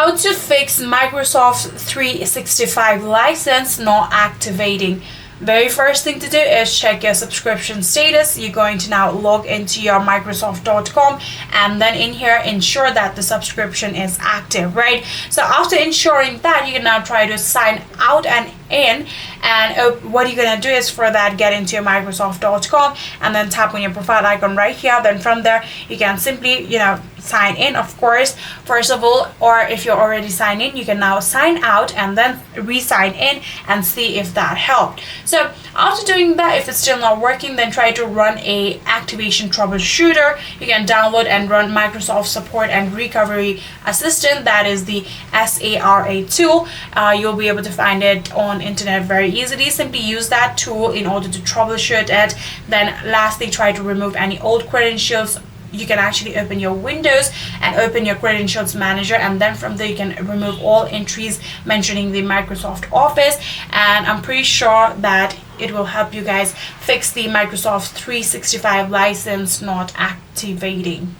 How to fix Microsoft 365 license not activating. Very first thing to do is check your subscription status. You're going to now log into your Microsoft.com, and then in here ensure that the subscription is active, right? So after ensuring that, you can now try to sign out and in, and what you're gonna do is for that, get into your Microsoft.com and then tap on your profile icon right here. Then from there you can simply sign in, of course, first of all, or if you're already signed in, you can now sign out and then re-sign in and see if that helped. So after doing that, if it's still not working, then try to run a activation troubleshooter. You can download and run Microsoft Support and Recovery Assistant, that is the SARA tool. You'll be able to find it on internet very easily. Simply use that tool in order to troubleshoot it. Then lastly, try to remove any old credentials. You can actually open your Windows and open your credentials manager, and then from there you can remove all entries mentioning the Microsoft Office, and I'm pretty sure that it will help you guys fix the Microsoft 365 license not activating.